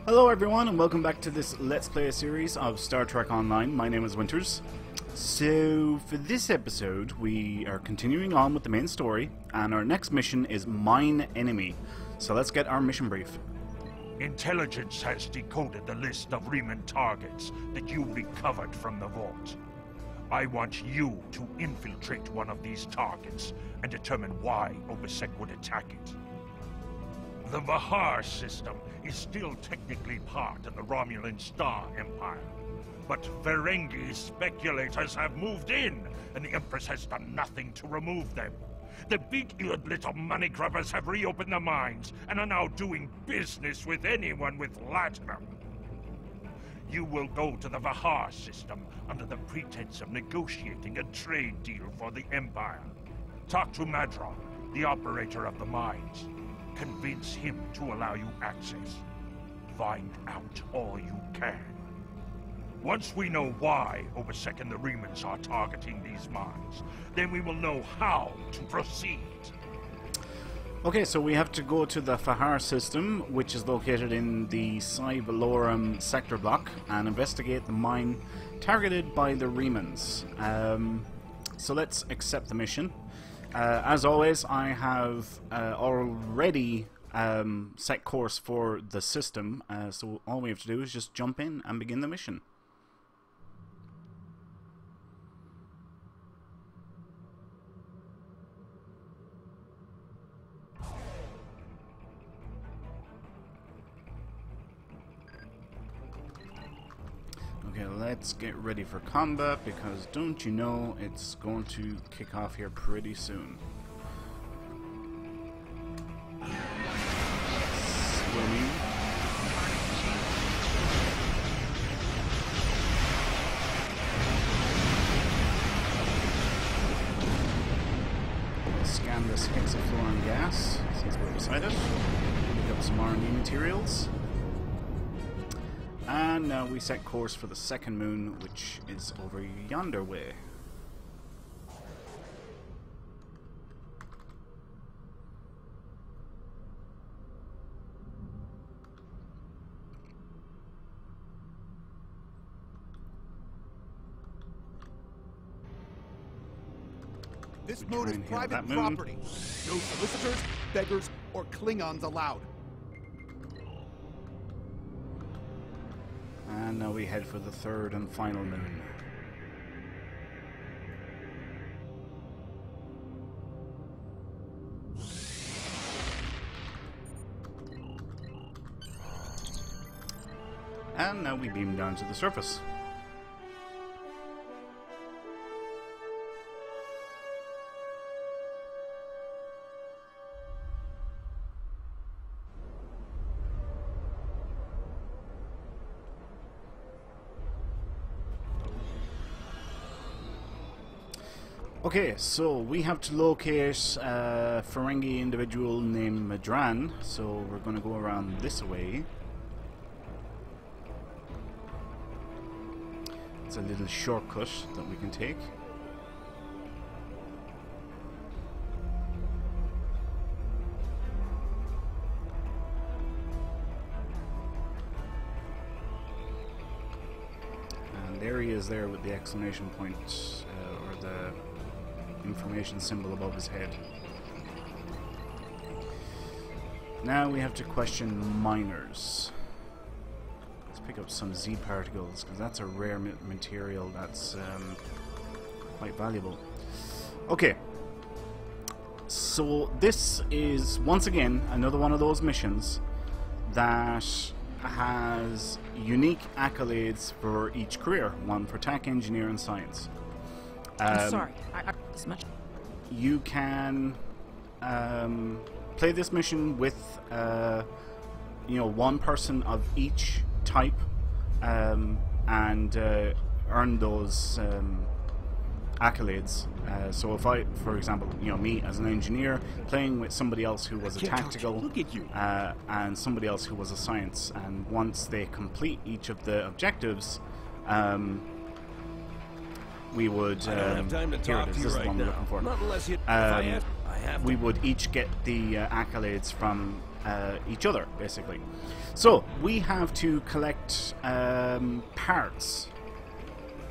Hello everyone and welcome back to this Let's Play series of Star Trek Online. My name is Winters. So for this episode we are continuing on with the main story and our next mission is Mine Enemy. So let's get our mission brief. Intelligence has decoded the list of Riemann targets that you recovered from the vault. I want you to infiltrate one of these targets and determine why Obsec would attack it. The Vahar system is still technically part of the Romulan Star Empire, but Ferengi speculators have moved in, and the Empress has done nothing to remove them. The big-eared little money grubbers have reopened the mines and are now doing business with anyone with latinum. You will go to the Vahar system under the pretense of negotiating a trade deal for the Empire. Talk to Madron, the operator of the mines. Convince him to allow you access. Find out all you can. Once we know why Obsec and the Riemans are targeting these mines, then we will know how to proceed. Okay, so we have to go to the Vahar system, which is located in the Psi Valorum sector block, and investigate the mine targeted by the Riemans. So let's accept the mission. As always, I have already set course for the system, so all we have to do is just jump in and begin the mission. Okay, let's get ready for combat, because don't you know it's going to kick off here pretty soon. Swimming. We'll scan this hexafluorine gas since we're beside it. Pick up some R&D materials. And now we set course for the second moon, which is over yonder way. This moon is private property. No solicitors, beggars, or Klingons allowed. And now we head for the third and final moon. And now we beam down to the surface. Okay, so we have to locate a Ferengi individual named Madran, so we're going to go around this way. It's a little shortcut that we can take. And there he is there with the exclamation point, or the information symbol above his head. Now we have to question miners. Let's pick up some Z particles, because that's a rare material that's quite valuable. Okay, so this is once again another one of those missions that has unique accolades for each career, one for tech, engineer, and science. I'm sorry. This much. You can play this mission with, one person of each type, and earn those accolades. So if I, for example, me as an engineer playing with somebody else who was a tactical, Look at you. and somebody else who was a science, and once they complete each of the objectives, we would I don't have time to talk to you right now. Not unless you. we would each get the accolades from each other, basically. So we have to collect parts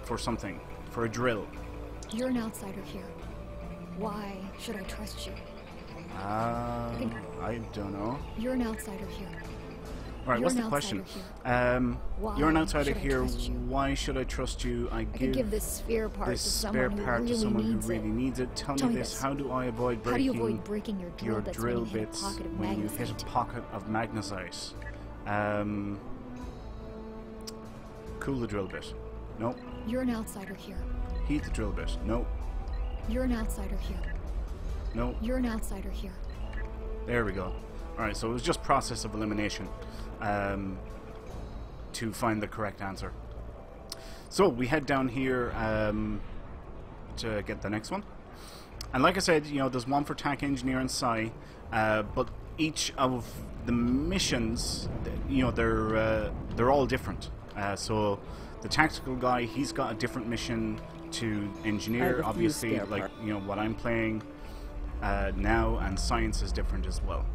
for something, for a drill. You're an outsider here. Why should I trust you? I don't know. You're an outsider here. Alright, what's the question? You're an outsider here. Why should I trust you? I give this spare part to someone who really needs it. Tell me this. How do I avoid breaking, your drill bits when you hit a pocket of magnesite? Cool the drill bit. Nope. You're an outsider here. Heat the drill bit. Nope. You're an outsider here. Nope. You're an outsider here. There we go. Alright, so it was just process of elimination to find the correct answer. So we head down here to get the next one. And like I said, you know, there's one for TAC Engineer and Psi, but each of the missions, you know, they're all different. So the tactical guy, he's got a different mission to engineer, obviously, like, you know, what I'm playing now, and science is different as well.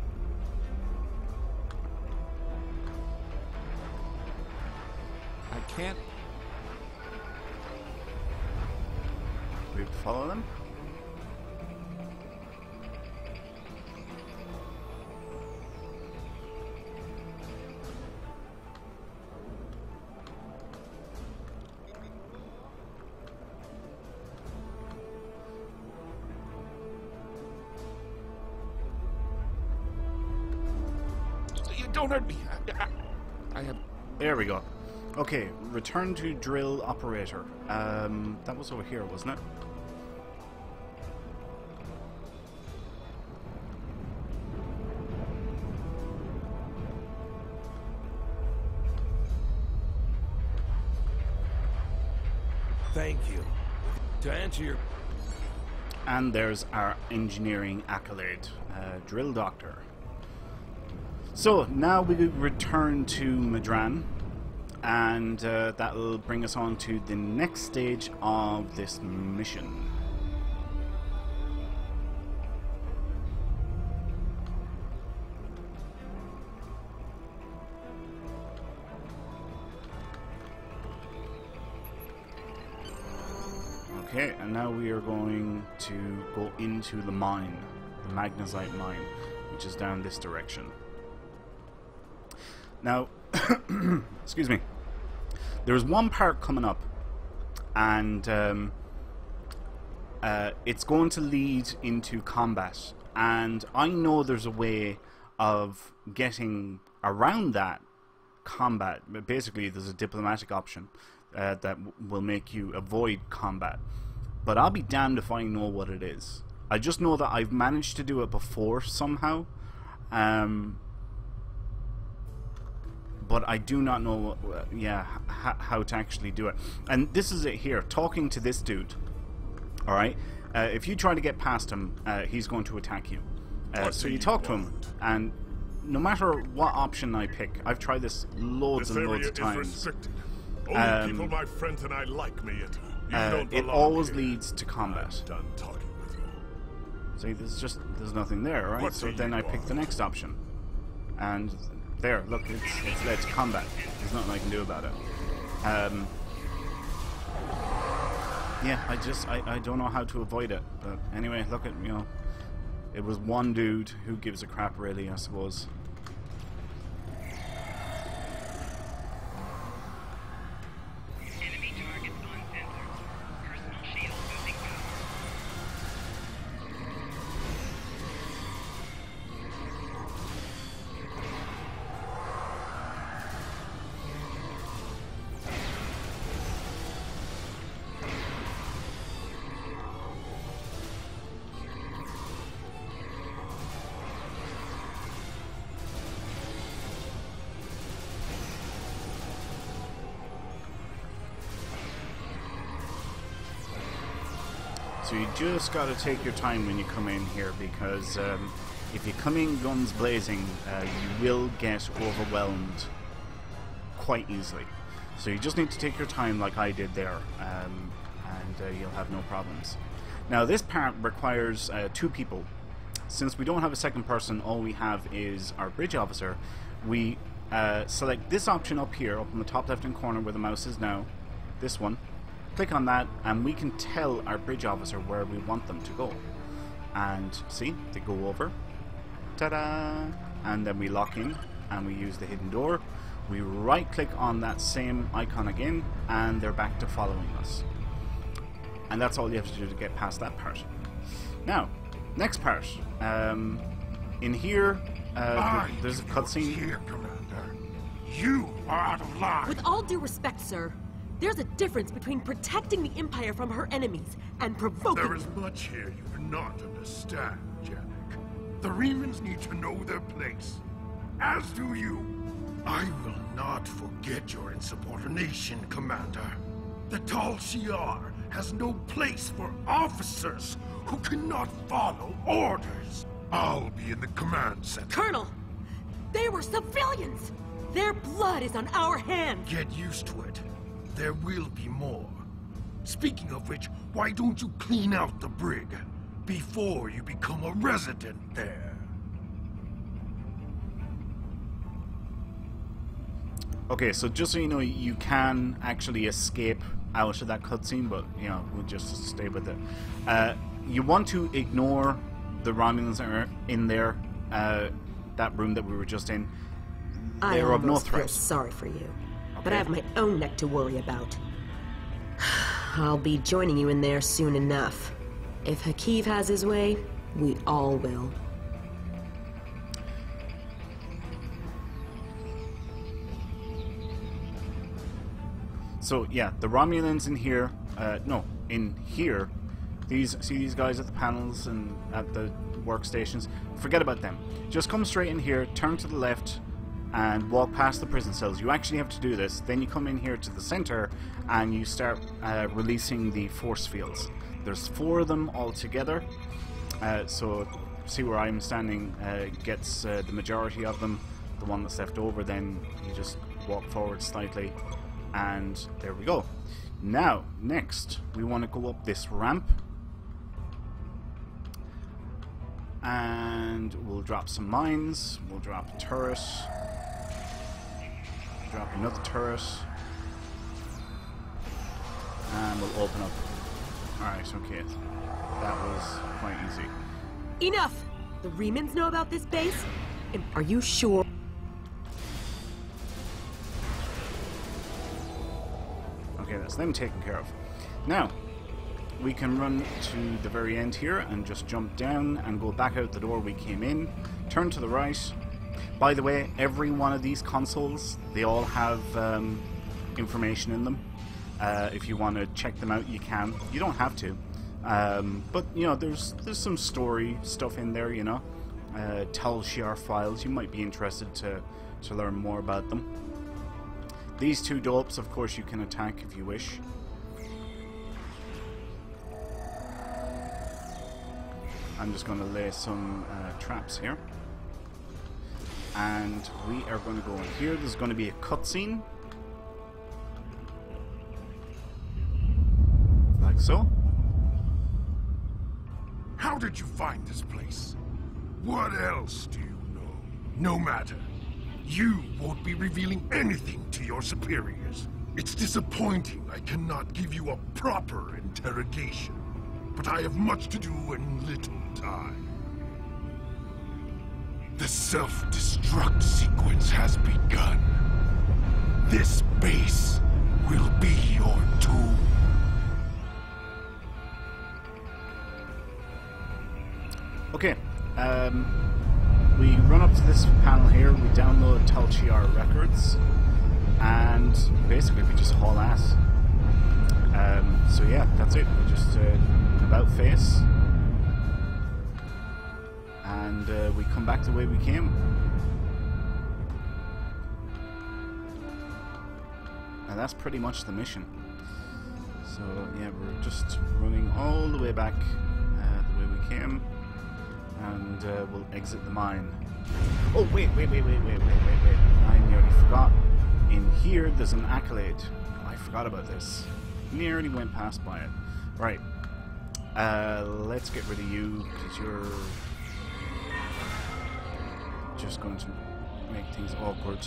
I can't. We follow them? Don't hurt me. I have. There we go. Okay, return to drill operator. That was over here, wasn't it? Thank you. To answer your... And there's our engineering accolade, Drill Doctor. So now we return to Madran, and that'll bring us on to the next stage of this mission. Okay, and now we are going to go into the mine, the magnesite mine, which is down this direction. Now, excuse me, there's one part coming up, and it's going to lead into combat, and I know there's a way of getting around that combat. Basically, there's a diplomatic option that will make you avoid combat, but I'll be damned if I know what it is. I just know that I've managed to do it before somehow, but I do not know, how to actually do it. And this is it here, talking to this dude. Alright? If you try to get past him, he's going to attack you. So you talk to him, and no matter what option I pick, I've tried this loads and loads of times. Only people my friends and I like me it always leads to combat. I'm done talking with you. See, there's nothing there, right? So then I pick the next option. And there, look, it's led to combat. There's nothing I can do about it. Yeah, I don't know how to avoid it. But anyway, look at, you know, it was one dude who gives a crap, really, I suppose. Enemy targets on sensors. Personal shield losing power. So you just got to take your time when you come in here, because if you come in guns blazing, you will get overwhelmed quite easily. So you just need to take your time like I did there, and you'll have no problems. Now this part requires 2 people, since we don't have a second person, all we have is our bridge officer. We select this option up here, up in the top left hand corner where the mouse is now, this one. Click on that and we can tell our bridge officer where we want them to go. And see, they go over, ta-da, and then we lock in and we use the hidden door. We right click on that same icon again and they're back to following us. And that's all you have to do to get past that part. Now, next part. In here, there's a cutscene. Here, Commander. You are out of line. With all due respect, sir, there's a difference between protecting the Empire from her enemies and provoking There is much here you do not understand, Janek. The Remans need to know their place. As do you. I will not forget your insubordination, Commander. The Tal Shiar has no place for officers who cannot follow orders. I'll be in the command center. Colonel, they were civilians! Their blood is on our hands! Get used to it. There will be more. Speaking of which, why don't you clean out the brig before you become a resident there? Okay, so just so you know, you can actually escape out of that cutscene, but you know, we'll just stay with it. You want to ignore the Romulans that are in there, that room that we were just in. They're of no threat. I feel sorry for you, but I have my own neck to worry about. I'll be joining you in there soon enough. If Hakiv has his way, we all will. So yeah, the Romulans in here, no, in here, see these guys at the panels and at the workstations, forget about them. Just come straight in here, turn to the left, and walk past the prison cells. You actually have to do this. Then you come in here to the center, and you start releasing the force fields. There's 4 of them all together, so see where I'm standing gets the majority of them. The one that's left over, then you just walk forward slightly, and there we go. Now, next, we want to go up this ramp, and we'll drop some mines, we'll drop a turret, drop another turret, and we'll open up. Alright, okay, that was quite easy. Enough! The Remans know about this base? And are you sure? Okay, that's them taken care of. Now, we can run to the very end here and just jump down and go back out the door we came in, turn to the right. By the way, every one of these consoles, they all have information in them. If you want to check them out, you can. You don't have to. But, you know, there's some story stuff in there, you know. Tal Shiar files, you might be interested to learn more about them. These 2 dopes, of course, you can attack if you wish. I'm just going to lay some traps here. And we are going to go in here. There's going to be a cutscene. Like so. How did you find this place? What else do you know? No matter. You won't be revealing anything to your superiors. It's disappointing I cannot give you a proper interrogation. But I have much to do and little time. The self-destruct sequence has begun. This base will be your tomb. Okay, we run up to this panel here, we download Tal Shiar records, and basically we just haul ass. So yeah, that's it. We just about face, and we come back the way we came. And that's pretty much the mission. So yeah, we're just running all the way back the way we came. And we'll exit the mine. Oh, wait. I nearly forgot. In here, there's an accolade. I forgot about this. Nearly went past by it. Right. Let's get rid of you, because you're just going to make things awkward.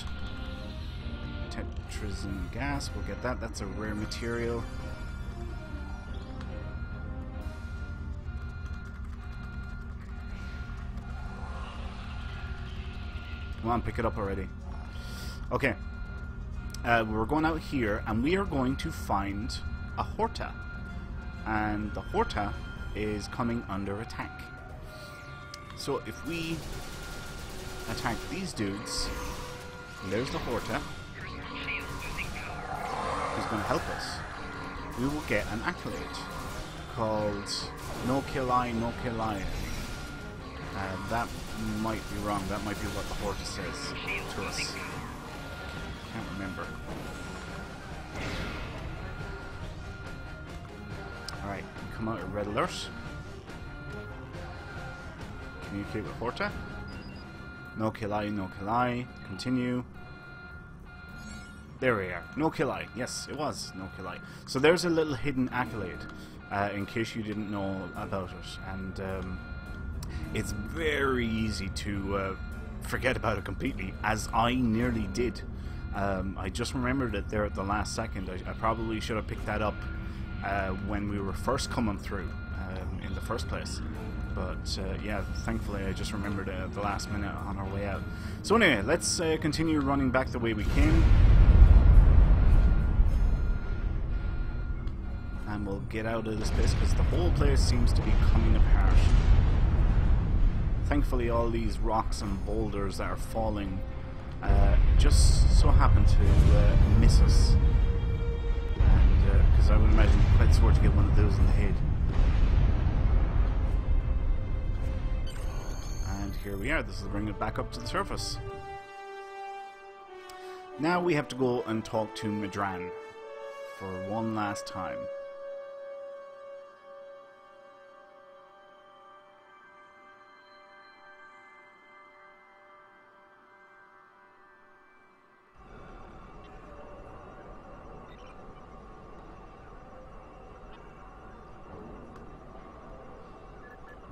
Tetrazine gas, we'll get that. That's a rare material. Come on, pick it up already. Okay. We're going out here, and we are going to find a Horta. And the Horta is coming under attack. So if we attack these dudes, and there's the Horta, who's going to help us, we will get an accolade called No Kill Eye, No Kill Eye. That might be wrong. That might be what the Horta says to us. Can't remember. Alright, come out of red alert. Communicate with Horta. No kill eye, no kill eye. Continue. There we are. No kill eye. Yes, it was no kill eye. So there's a little hidden accolade, in case you didn't know about it. And it's very easy to forget about it completely, as I nearly did. I just remembered it there at the last second. I probably should have picked that up when we were first coming through in the first place. But yeah, thankfully I just remembered it at the last minute on our way out. So anyway, let's continue running back the way we came. And we'll get out of this place, because the whole place seems to be coming apart. Thankfully all these rocks and boulders that are falling just so happen to miss us. And because I would imagine it's quite sore to get one of those in the head. And here we are. This will bring it back up to the surface. Now we have to go and talk to Madran for one last time.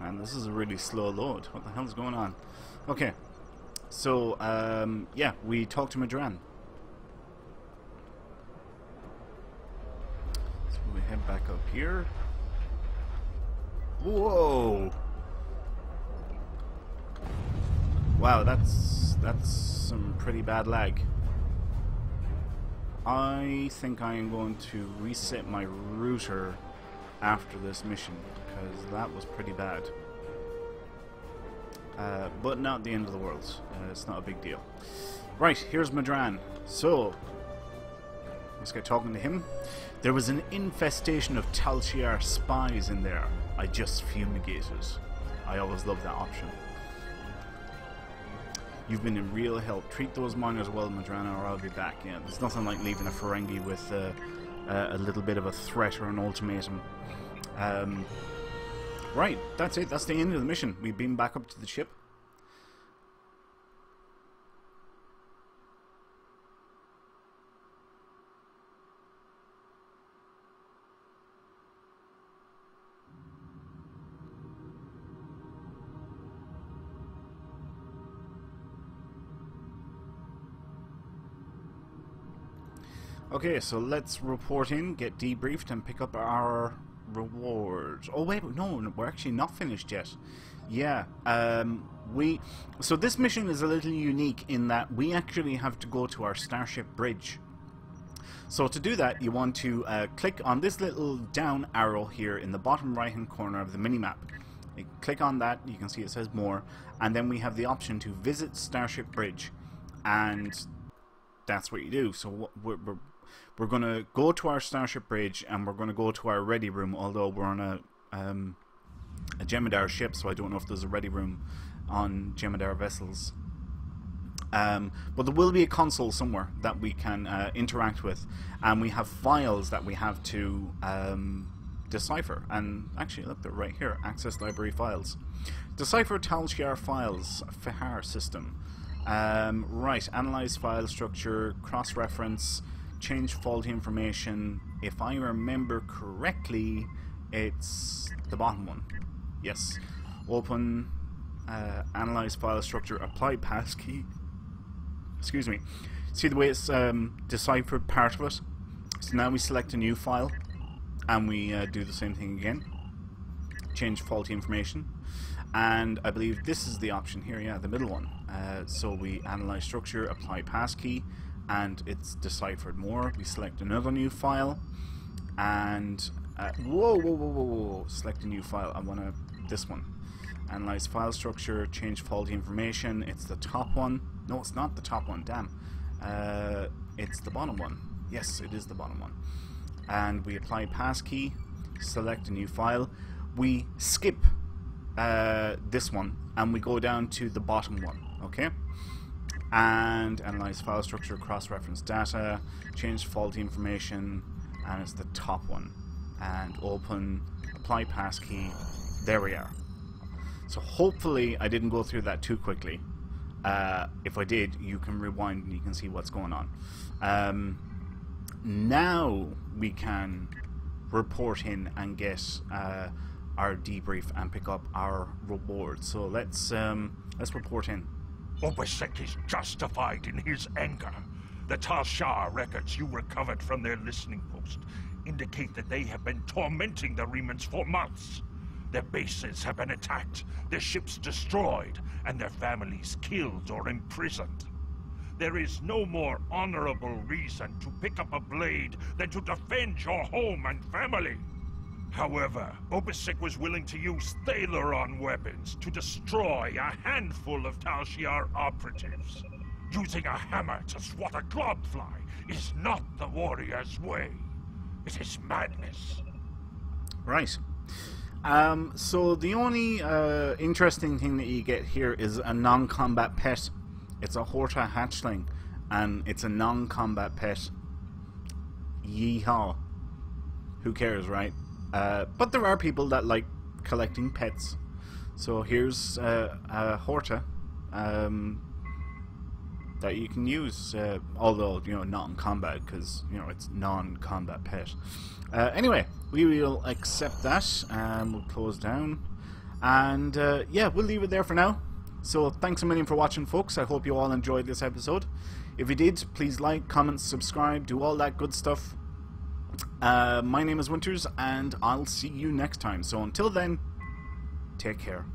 And this is a really slow load. What the hell is going on? Okay. So, yeah, we talked to Madran. So we head back up here. Whoa! Wow, that's some pretty bad lag. I think I am going to reset my router after this mission, because that was pretty bad. But not the end of the world. It's not a big deal. Right, here's Madran. So, let's get talking to him. There was an infestation of Tal Shiar spies in there. I just fumigated. I always love that option. You've been in real help. Treat those miners well, Madran, or I'll be back. Yeah, there's nothing like leaving a Ferengi with a little bit of a threat or an ultimatum. Right, that's it. That's the end of the mission. We've been back up to the ship. Okay, so let's report in, get debriefed, and pick up our rewards. Oh wait, no, we're actually not finished yet. Yeah, so this mission is a little unique in that we actually have to go to our starship bridge. So to do that, you want to click on this little down arrow here in the bottom right hand corner of the minimap. You click on that, you can see it says more, and then we have the option to visit starship bridge, and that's what you do. So we're going to go to our starship bridge, and we're going to go to our ready room, although we're on a Jem'Hadar ship, so I don't know if there's a ready room on Jem'Hadar vessels. But there will be a console somewhere that we can interact with, and we have files that we have to decipher. And actually, look, they're right here. Access library files. Decipher Tal Shiar files, Fahar system. Right, analyze file structure, cross-reference, change faulty information. If I remember correctly, it's the bottom one. Yes. Open analyze file structure, apply passkey. Excuse me. See the way it's deciphered part of it? So now we select a new file and we do the same thing again. Change faulty information. And I believe this is the option here, yeah, the middle one. So we analyze structure, apply passkey, and it's deciphered more. We select another new file and whoa, select a new file. I want to this one. Analyze file structure, change faulty information. It's the top one. No, it's not the top one, damn. It's the bottom one. Yes, it is the bottom one. And we apply passkey, select a new file. We skip this one and we go down to the bottom one, okay? And analyze file structure, cross-reference data, change faulty information, and it's the top one. And open, apply passkey. There we are. So hopefully I didn't go through that too quickly. If I did, you can rewind and you can see what's going on. Now we can report in and get our debrief and pick up our reward. So let's report in. Obisek is justified in his anger. The Tal Shiar records you recovered from their listening post indicate that they have been tormenting the Remans for months. Their bases have been attacked, their ships destroyed, and their families killed or imprisoned. There is no more honorable reason to pick up a blade than to defend your home and family. However, Obisek was willing to use Thalaron weapons to destroy a handful of Tal Shiar operatives. Using a hammer to swat a globfly is not the warrior's way. It is madness. Right. So the only interesting thing that you get here is a non-combat pet. It's a Horta hatchling, and it's a non-combat pet. Yeehaw. Who cares, right? But there are people that like collecting pets. So here's a Horta that you can use, although, you know, not in combat, because, you know, it's non-combat pet. Anyway, we will accept that, and we'll close down. And, yeah, we'll leave it there for now. So, thanks a million for watching, folks. I hope you all enjoyed this episode. If you did, please like, comment, subscribe, do all that good stuff. My name is Winters, and I'll see you next time. So, until then, take care.